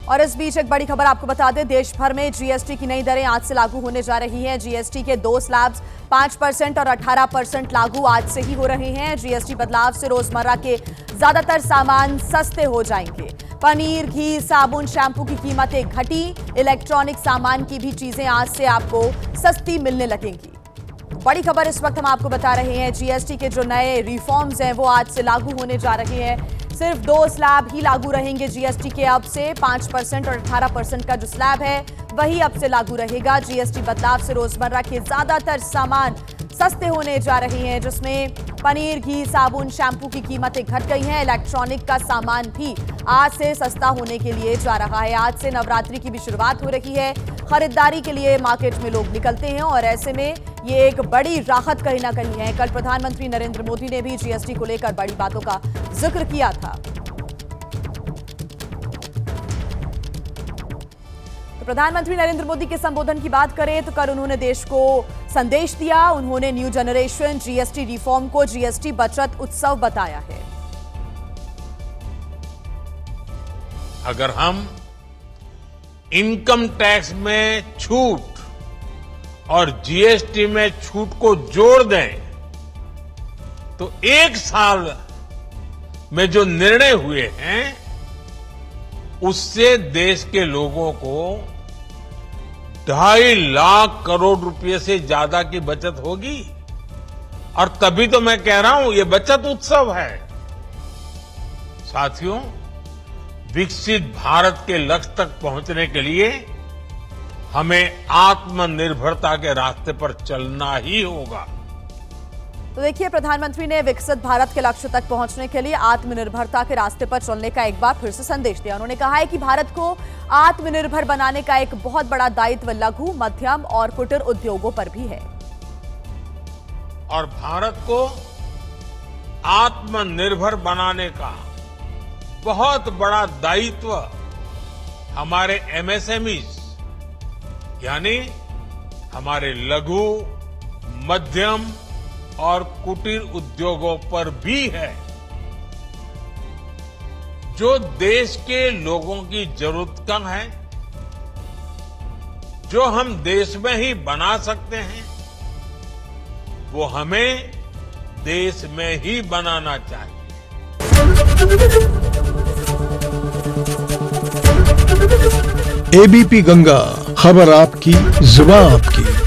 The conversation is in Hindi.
और इस बीच एक बड़ी खबर आपको बता दें, देश भर में जीएसटी की नई दरें आज से लागू होने जा रही हैं। जीएसटी के 2 स्लैब्स 5% और 18% लागू आज से ही हो रहे हैं। जीएसटी बदलाव से रोजमर्रा के ज्यादातर सामान सस्ते हो जाएंगे। पनीर, घी, साबुन, शैम्पू की कीमतें घटी। इलेक्ट्रॉनिक सामान की भी चीजें आज से आपको सस्ती मिलने लगेंगी। बड़ी खबर इस वक्त हम आपको बता रहे हैं, जीएसटी के जो नए रिफॉर्म्स हैं वो आज से लागू होने जा रहे हैं। सिर्फ 2 स्लैब ही लागू रहेंगे जीएसटी के अब से। 5% और 18% का जो स्लैब है वही अब से लागू रहेगा। जीएसटी बदलाव से रोजमर्रा के ज्यादातर सामान सस्ते होने जा रहे हैं, जिसमें पनीर, घी, साबुन, शैम्पू की कीमतें घट गई हैं। इलेक्ट्रॉनिक का सामान भी आज से सस्ता होने के लिए जा रहा है। आज से नवरात्रि की भी शुरुआत हो रही है। खरीदारी के लिए मार्केट में लोग निकलते हैं और ऐसे में ये एक बड़ी राहत कहीं ना कहीं है। कल प्रधानमंत्री नरेंद्र मोदी ने भी जीएसटी को लेकर बड़ी बातों का जिक्र किया था। तो प्रधानमंत्री नरेंद्र मोदी के संबोधन की बात करें तो कल उन्होंने देश को संदेश दिया। उन्होंने न्यू जनरेशन जीएसटी रिफॉर्म को जीएसटी बचत उत्सव बताया है। अगर हम इनकम टैक्स में छूट और जीएसटी में छूट को जोड़ दें तो 1 साल में जो निर्णय हुए हैं उससे देश के लोगों को 2.5 लाख करोड़ रुपए से ज्यादा की बचत होगी। और तभी तो मैं कह रहा हूं ये बचत उत्सव है। साथियों, विकसित भारत के लक्ष्य तक पहुंचने के लिए हमें आत्मनिर्भरता के रास्ते पर चलना ही होगा। तो देखिए, प्रधानमंत्री ने विकसित भारत के लक्ष्य तक पहुंचने के लिए आत्मनिर्भरता के रास्ते पर चलने का एक बार फिर से संदेश दिया। उन्होंने कहा है कि भारत को आत्मनिर्भर बनाने का एक बहुत बड़ा दायित्व लघु, मध्यम और कुटीर उद्योगों पर भी है। और भारत को आत्मनिर्भर बनाने का बहुत बड़ा दायित्व हमारे एमएसएमईज यानी हमारे लघु, मध्यम और कुटीर उद्योगों पर भी है, जो देश के लोगों की जरूरत कम है, जो हम देश में ही बना सकते हैं, वो हमें देश में ही बनाना चाहिए। एबीपी गंगा, खबर आपकी, जुबान आपकी।